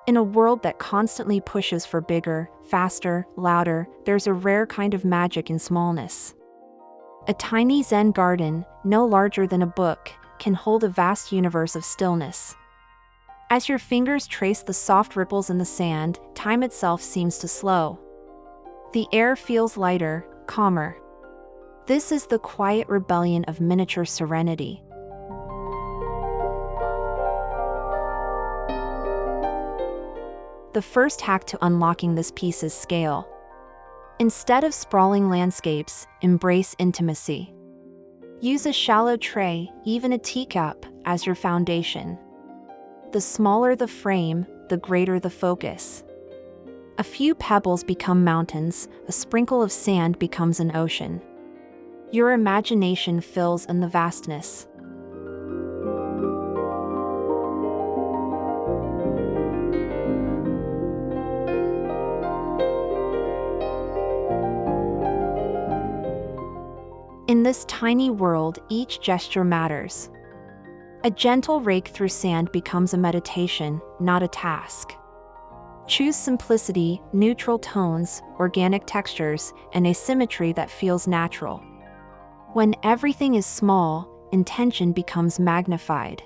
In a world that constantly pushes for bigger, faster, louder, there's a rare kind of magic in smallness. A tiny Zen garden, no larger than a book, can hold a vast universe of stillness. As your fingers trace the soft ripples in the sand, time itself seems to slow. The air feels lighter, calmer. This is the quiet rebellion of miniature serenity. The first hack to unlocking this peace is scale. Instead of sprawling landscapes, embrace intimacy. Use a shallow tray, even a teacup, as your foundation. The smaller the frame, the greater the focus. A few pebbles become mountains, a sprinkle of sand becomes an ocean. Your imagination fills in the vastness. In this tiny world, each gesture matters. A gentle rake through sand becomes a meditation, not a task. Choose simplicity, neutral tones, organic textures, and asymmetry that feels natural. When everything is small, intention becomes magnified.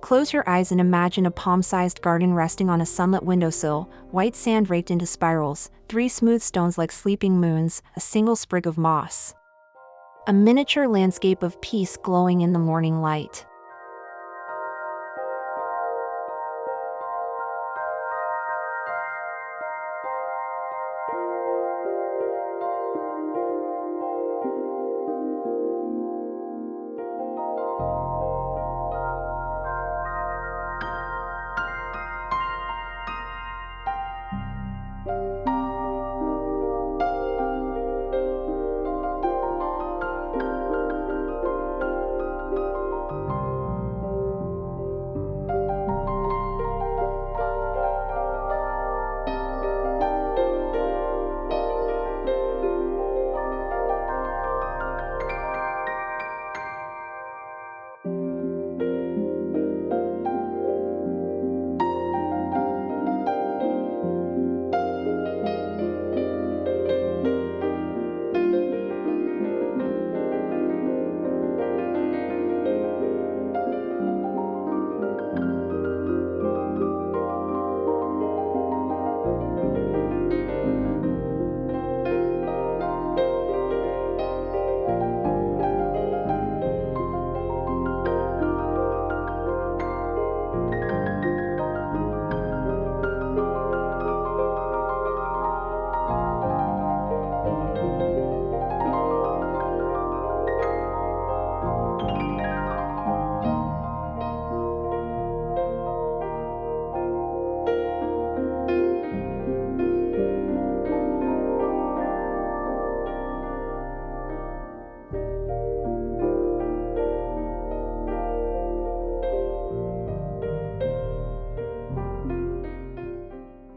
Close your eyes and imagine a palm-sized garden resting on a sunlit windowsill, white sand raked into spirals, 3 smooth stones like sleeping moons, a single sprig of moss. A miniature landscape of peace glowing in the morning light.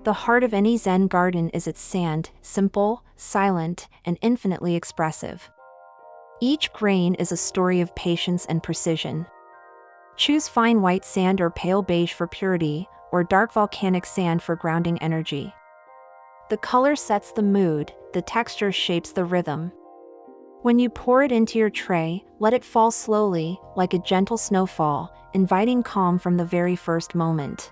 The heart of any Zen garden is its sand, simple, silent, and infinitely expressive. Each grain is a story of patience and precision. Choose fine white sand or pale beige for purity, or dark volcanic sand for grounding energy. The color sets the mood, the texture shapes the rhythm. When you pour it into your tray, let it fall slowly, like a gentle snowfall, inviting calm from the very first moment.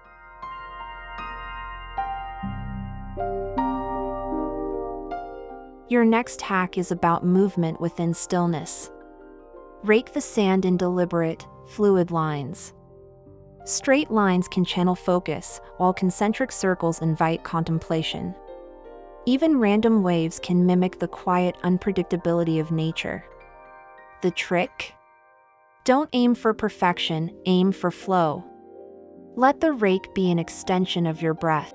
Your next hack is about movement within stillness. Rake the sand in deliberate, fluid lines. Straight lines can channel focus, while concentric circles invite contemplation. Even random waves can mimic the quiet unpredictability of nature. The trick? Don't aim for perfection, aim for flow. Let the rake be an extension of your breath.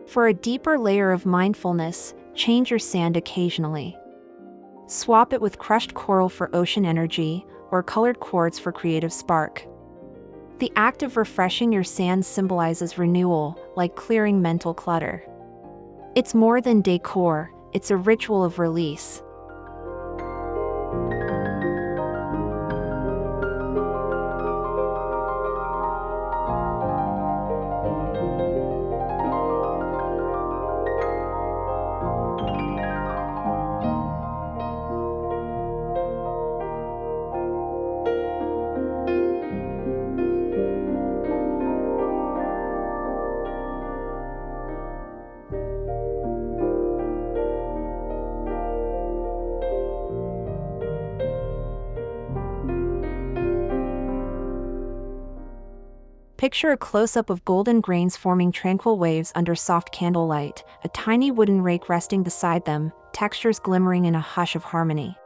For a deeper layer of mindfulness, change your sand occasionally. Swap it with crushed coral for ocean energy, or colored quartz for creative spark. The act of refreshing your sand symbolizes renewal, like clearing mental clutter. It's more than decor, it's a ritual of release. Picture a close-up of golden grains forming tranquil waves under soft candlelight, a tiny wooden rake resting beside them, textures glimmering in a hush of harmony.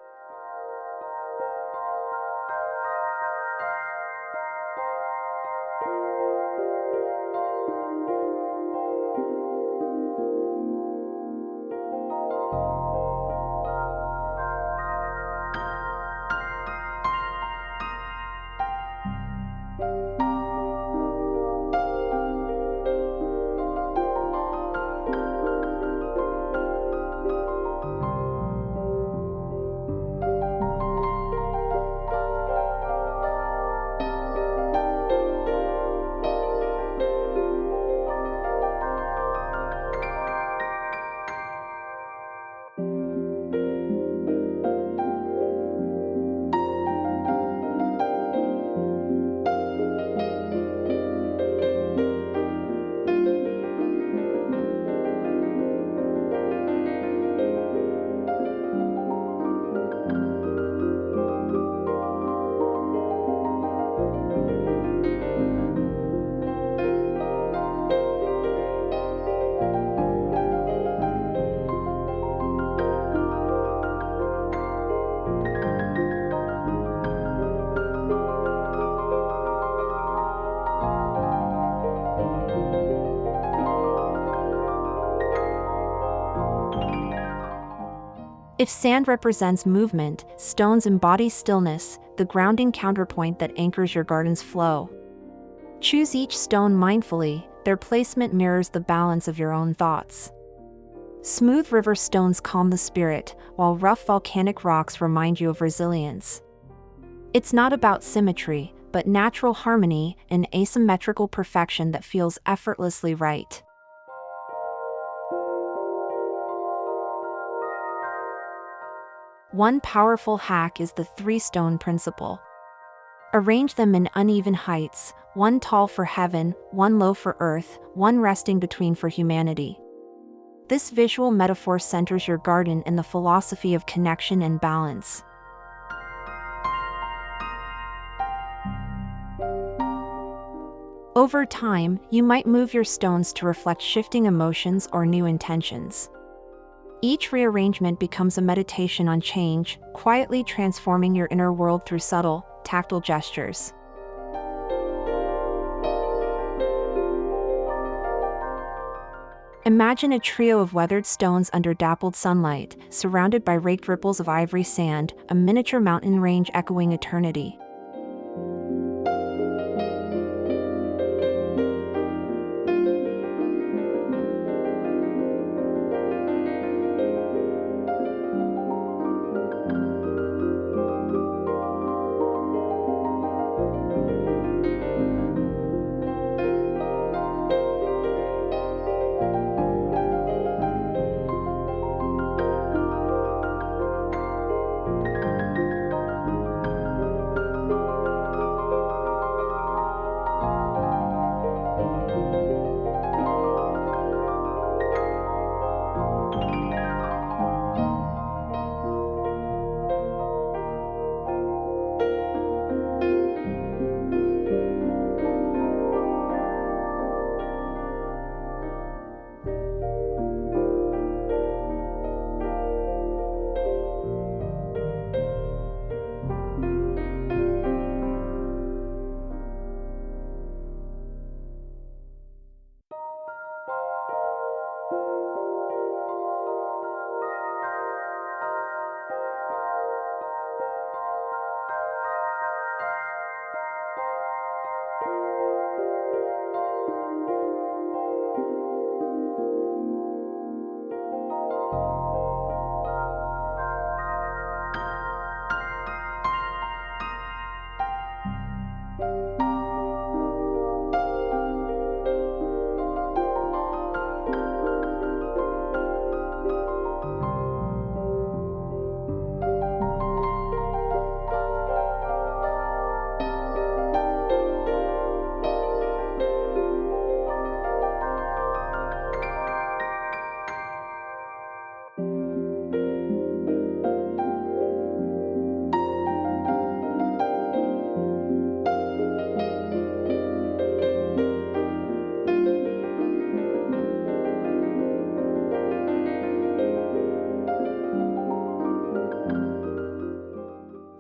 If sand represents movement, stones embody stillness, the grounding counterpoint that anchors your garden's flow. Choose each stone mindfully, their placement mirrors the balance of your own thoughts. Smooth river stones calm the spirit, while rough volcanic rocks remind you of resilience. It's not about symmetry, but natural harmony, an asymmetrical perfection that feels effortlessly right. One powerful hack is the three-stone principle. Arrange them in uneven heights, one tall for heaven, one low for earth, one resting between for humanity. This visual metaphor centers your garden in the philosophy of connection and balance. Over time, you might move your stones to reflect shifting emotions or new intentions. Each rearrangement becomes a meditation on change, quietly transforming your inner world through subtle, tactile gestures. Imagine a trio of weathered stones under dappled sunlight, surrounded by raked ripples of ivory sand, a miniature mountain range echoing eternity.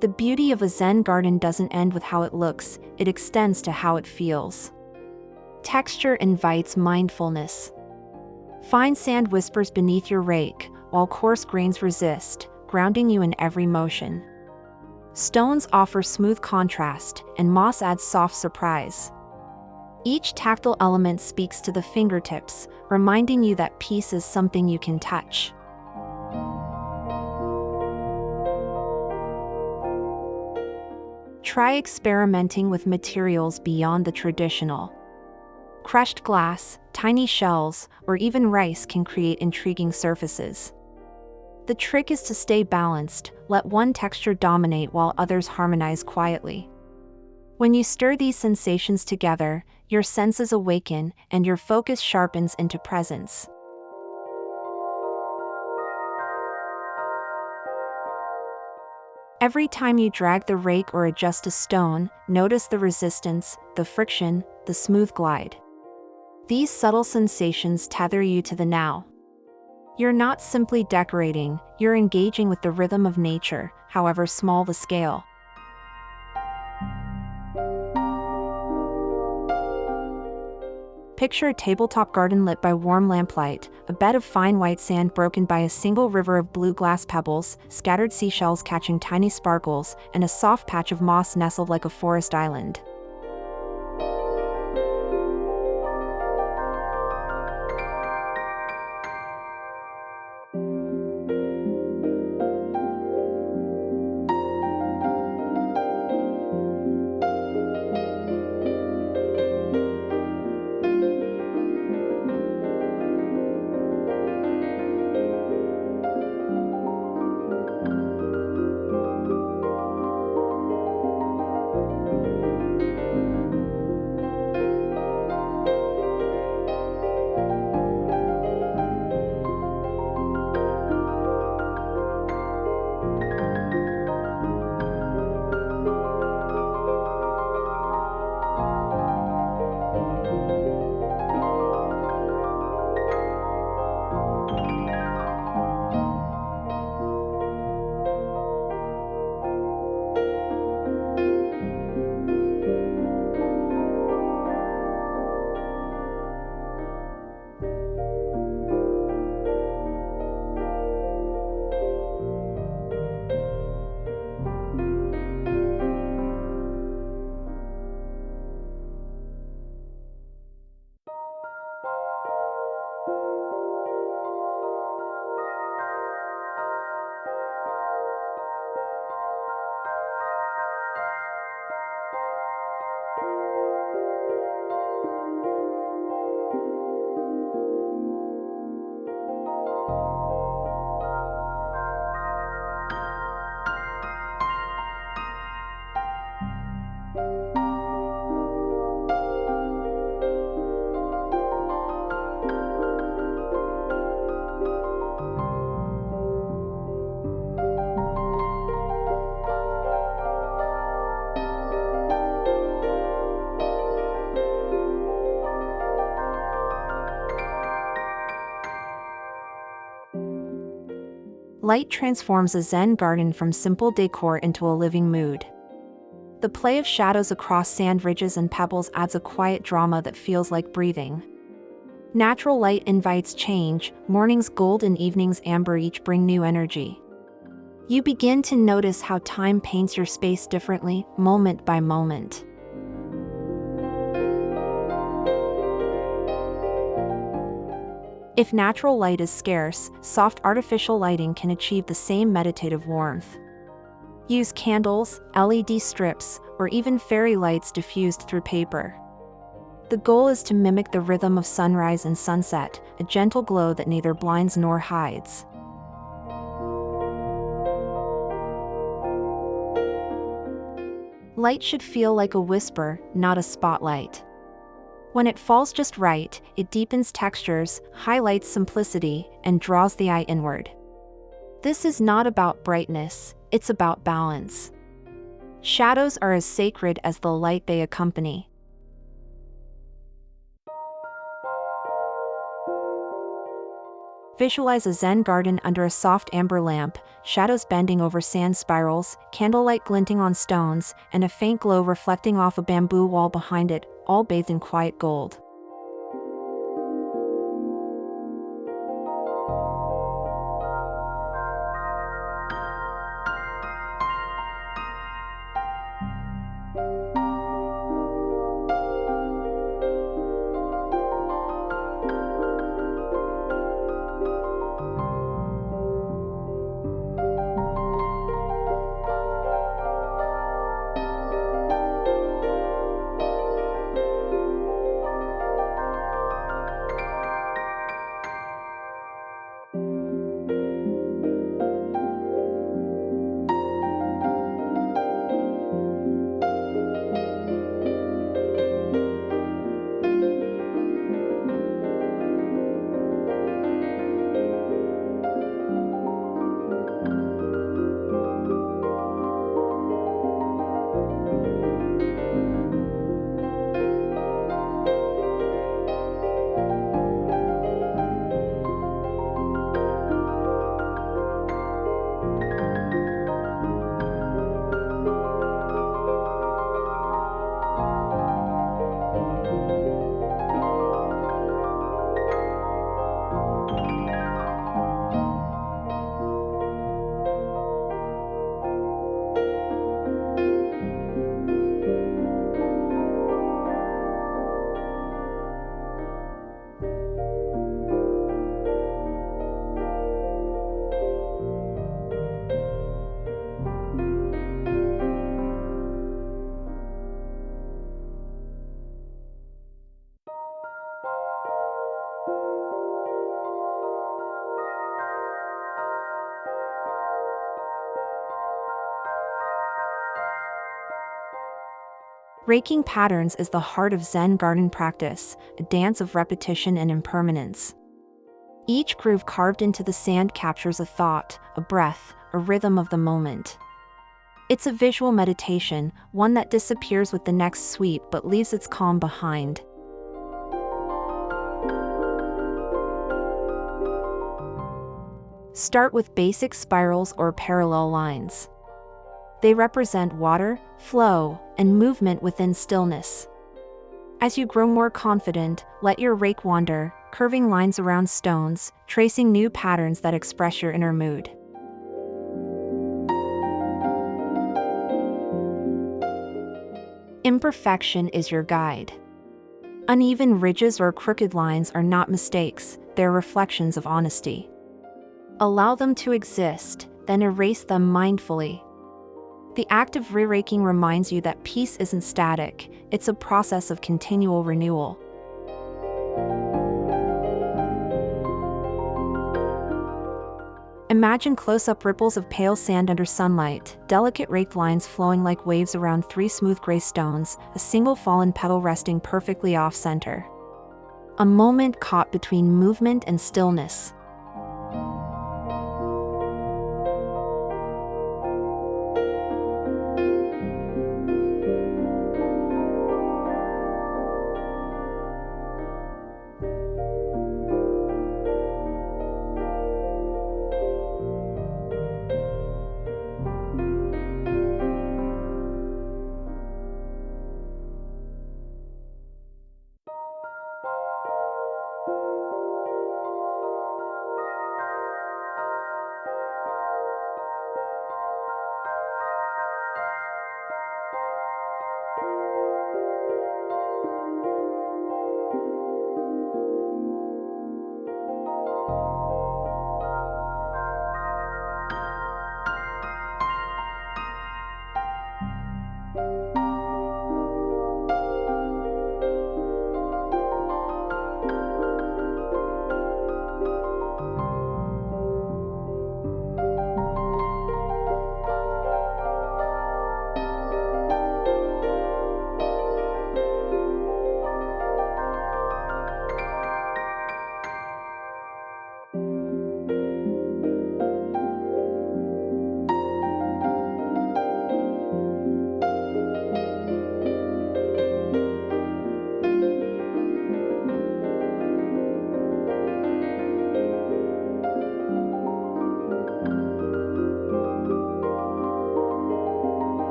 The beauty of a Zen garden doesn't end with how it looks, it extends to how it feels. Texture invites mindfulness. Fine sand whispers beneath your rake, while coarse grains resist, grounding you in every motion. Stones offer smooth contrast, and moss adds soft surprise. Each tactile element speaks to the fingertips, reminding you that peace is something you can touch. Try experimenting with materials beyond the traditional. Crushed glass, tiny shells, or even rice can create intriguing surfaces. The trick is to stay balanced, let one texture dominate while others harmonize quietly. When you stir these sensations together, your senses awaken and your focus sharpens into presence. Every time you drag the rake or adjust a stone, notice the resistance, the friction, the smooth glide. These subtle sensations tether you to the now. You're not simply decorating, you're engaging with the rhythm of nature, however small the scale. Picture a tabletop garden lit by warm lamplight, a bed of fine white sand broken by a single river of blue glass pebbles, scattered seashells catching tiny sparkles, and a soft patch of moss nestled like a forest island. Light transforms a Zen garden from simple decor into a living mood. The play of shadows across sand ridges and pebbles adds a quiet drama that feels like breathing. Natural light invites change, morning's gold and evening's amber each bring new energy. You begin to notice how time paints your space differently, moment by moment. If natural light is scarce, soft artificial lighting can achieve the same meditative warmth. Use candles, LED strips, or even fairy lights diffused through paper. The goal is to mimic the rhythm of sunrise and sunset, a gentle glow that neither blinds nor hides. Light should feel like a whisper, not a spotlight. When it falls just right, it deepens textures, highlights simplicity, and draws the eye inward. This is not about brightness, it's about balance. Shadows are as sacred as the light they accompany. Visualize a Zen garden under a soft amber lamp, shadows bending over sand spirals, candlelight glinting on stones, and a faint glow reflecting off a bamboo wall behind it, all bathed in quiet gold. Raking patterns is the heart of Zen garden practice, a dance of repetition and impermanence. Each groove carved into the sand captures a thought, a breath, a rhythm of the moment. It's a visual meditation, one that disappears with the next sweep but leaves its calm behind. Start with basic spirals or parallel lines. They represent water, flow, and movement within stillness. As you grow more confident, let your rake wander, curving lines around stones, tracing new patterns that express your inner mood. Imperfection is your guide. Uneven ridges or crooked lines are not mistakes, they're reflections of honesty. Allow them to exist, then erase them mindfully. The act of re-raking reminds you that peace isn't static, it's a process of continual renewal. Imagine close-up ripples of pale sand under sunlight, delicate raked lines flowing like waves around three smooth gray stones, a single fallen petal resting perfectly off-center. A moment caught between movement and stillness.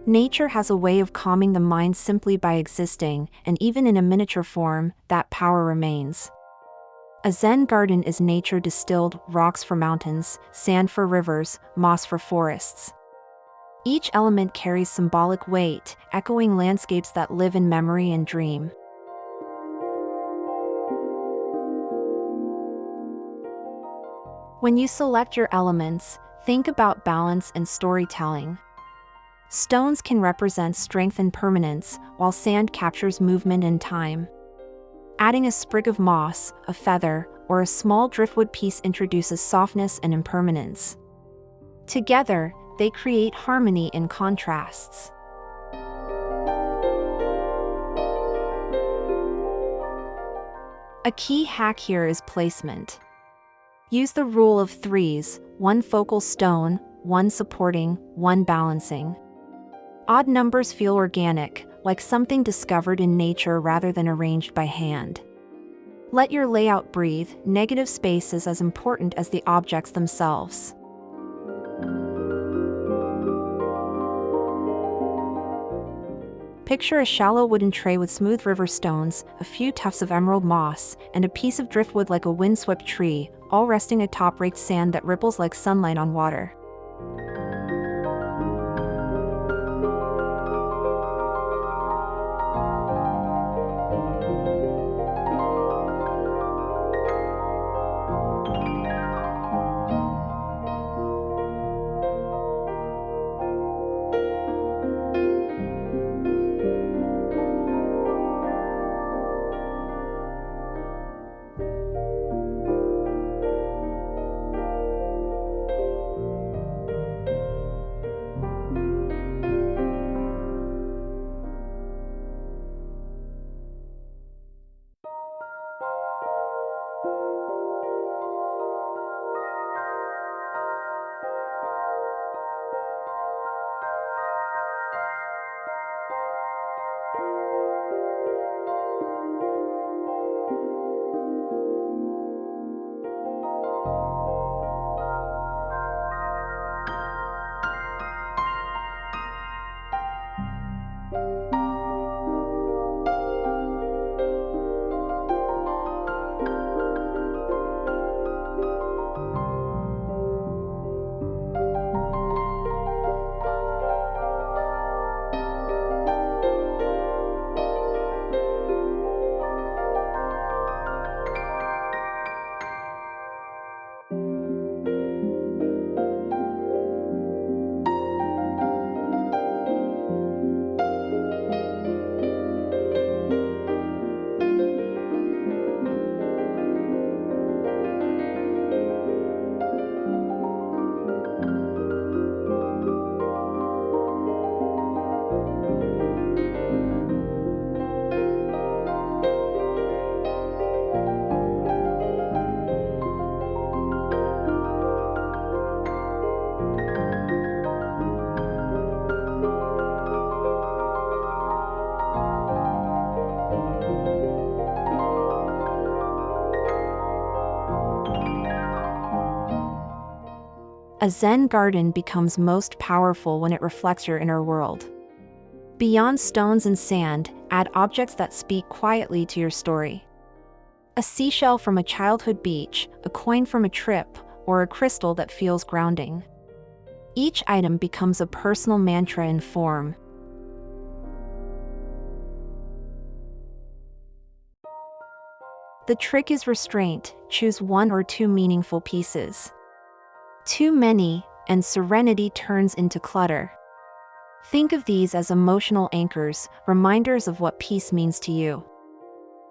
Nature has a way of calming the mind simply by existing, and even in a miniature form, that power remains. A Zen garden is nature distilled, rocks for mountains, sand for rivers, moss for forests. Each element carries symbolic weight, echoing landscapes that live in memory and dream. When you select your elements, think about balance and storytelling. Stones can represent strength and permanence, while sand captures movement and time. Adding a sprig of moss, a feather, or a small driftwood piece introduces softness and impermanence. Together, they create harmony and contrasts. A key hack here is placement. Use the rule of threes: one focal stone, one supporting, one balancing. Odd numbers feel organic, like something discovered in nature rather than arranged by hand. Let your layout breathe. Negative space is as important as the objects themselves. Picture a shallow wooden tray with smooth river stones, a few tufts of emerald moss, and a piece of driftwood like a windswept tree, all resting atop raked sand that ripples like sunlight on water. A Zen garden becomes most powerful when it reflects your inner world. Beyond stones and sand, add objects that speak quietly to your story. A seashell from a childhood beach, a coin from a trip, or a crystal that feels grounding. Each item becomes a personal mantra in form. The trick is restraint. Choose one or two meaningful pieces. Too many, and serenity turns into clutter. Think of these as emotional anchors, reminders of what peace means to you.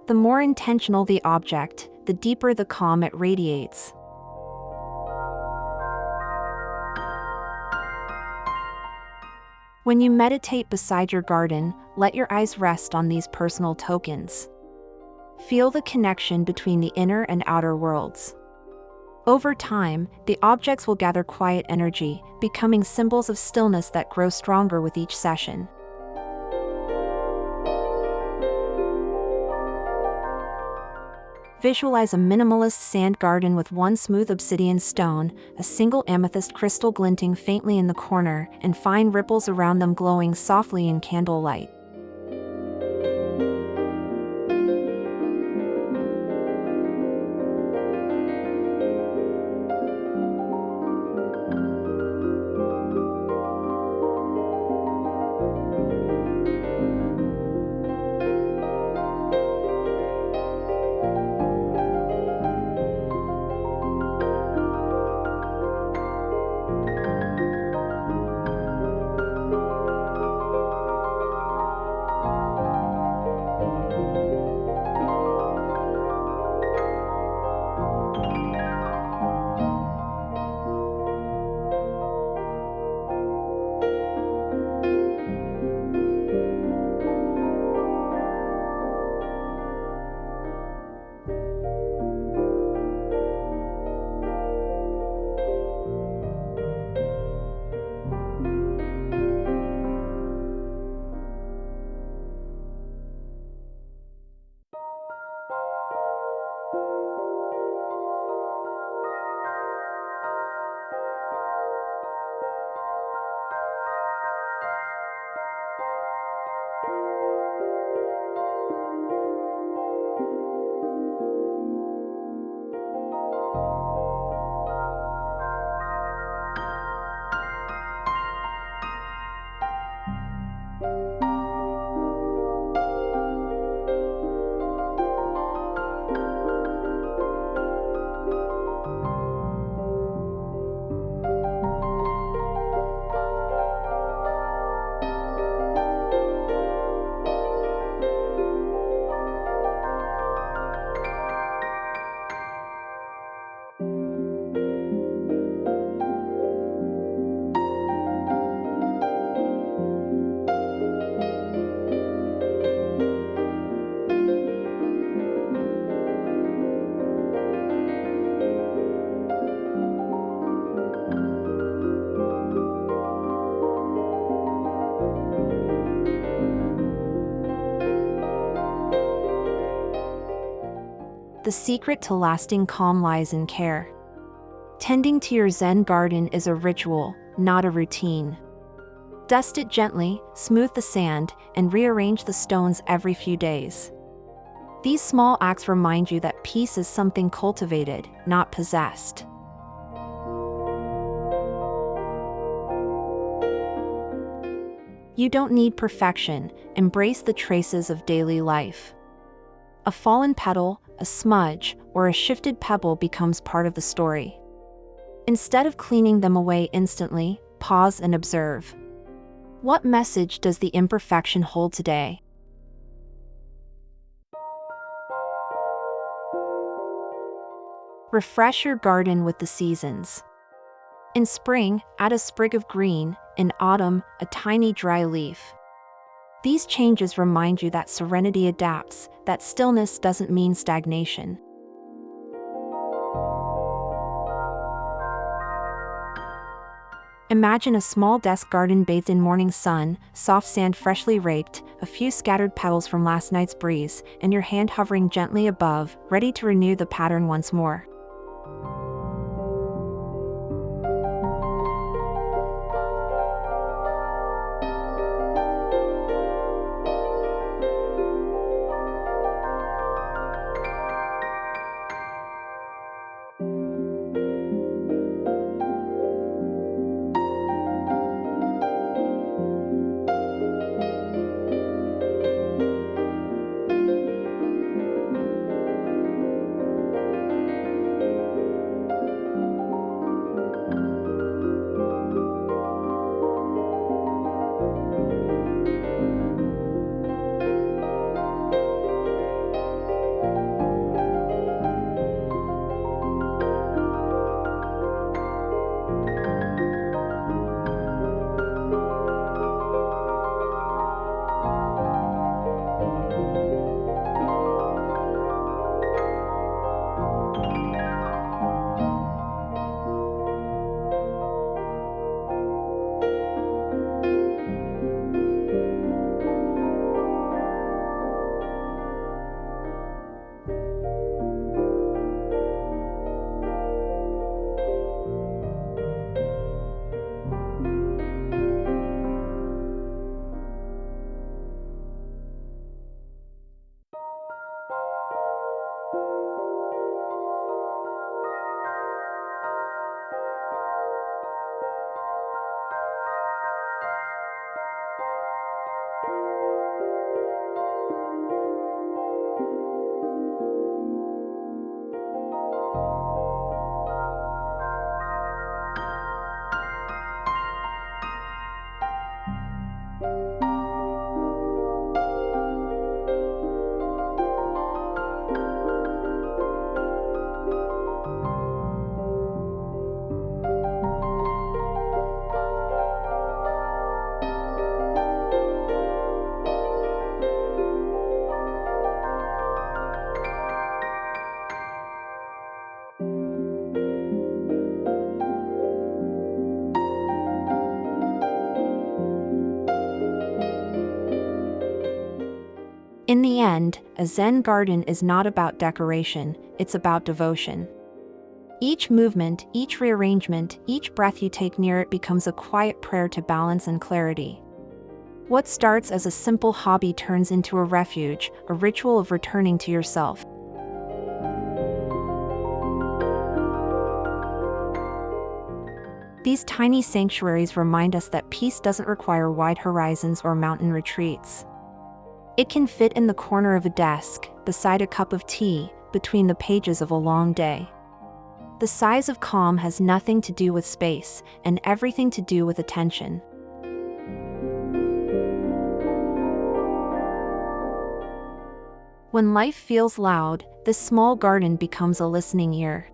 The more intentional the object, the deeper the calm it radiates. When you meditate beside your garden, let your eyes rest on these personal tokens. Feel the connection between the inner and outer worlds. Over time, the objects will gather quiet energy, becoming symbols of stillness that grow stronger with each session. Visualize a minimalist sand garden with one smooth obsidian stone, a single amethyst crystal glinting faintly in the corner, and fine ripples around them glowing softly in candlelight. The secret to lasting calm lies in care. Tending to your Zen garden is a ritual, not a routine. Dust it gently, smooth the sand, and rearrange the stones every few days. These small acts remind you that peace is something cultivated, not possessed. You don't need perfection, embrace the traces of daily life. A fallen petal, a smudge, or a shifted pebble becomes part of the story. Instead of cleaning them away instantly, pause and observe. What message does the imperfection hold today? Refresh your garden with the seasons. In spring, add a sprig of green, in autumn, a tiny dry leaf. These changes remind you that serenity adapts, that stillness doesn't mean stagnation. Imagine a small desk garden bathed in morning sun, soft sand freshly raked, a few scattered petals from last night's breeze, and your hand hovering gently above, ready to renew the pattern once more. In the end, a Zen garden is not about decoration, it's about devotion. Each movement, each rearrangement, each breath you take near it becomes a quiet prayer to balance and clarity. What starts as a simple hobby turns into a refuge, a ritual of returning to yourself. These tiny sanctuaries remind us that peace doesn't require wide horizons or mountain retreats. It can fit in the corner of a desk, beside a cup of tea, between the pages of a long day. The size of calm has nothing to do with space, and everything to do with attention. When life feels loud, this small garden becomes a listening ear.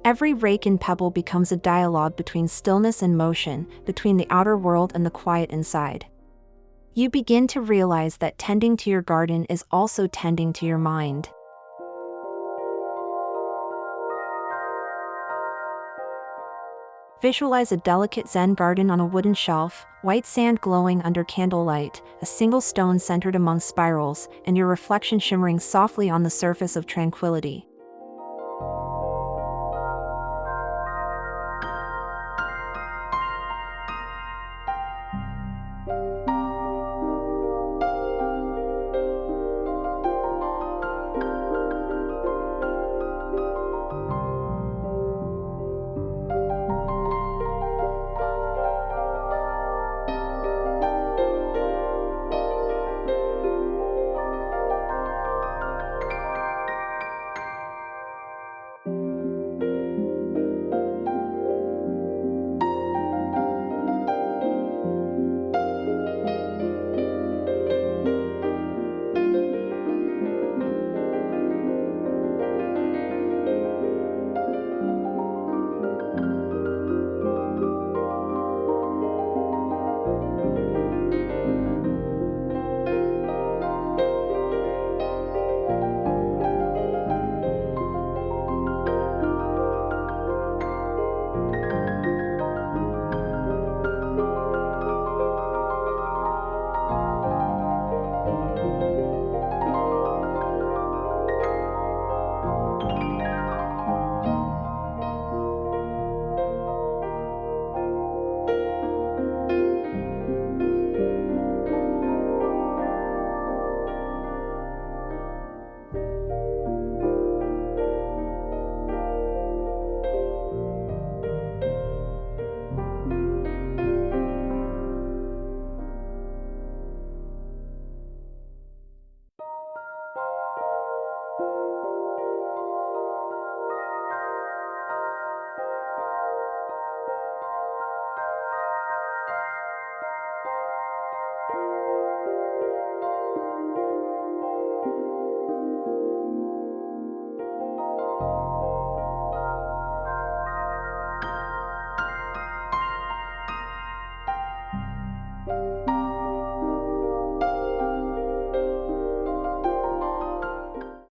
Every rake and pebble becomes a dialogue between stillness and motion, between the outer world and the quiet inside. You begin to realize that tending to your garden is also tending to your mind. Visualize a delicate Zen garden on a wooden shelf, white sand glowing under candlelight, a single stone centered among spirals, and your reflection shimmering softly on the surface of tranquility.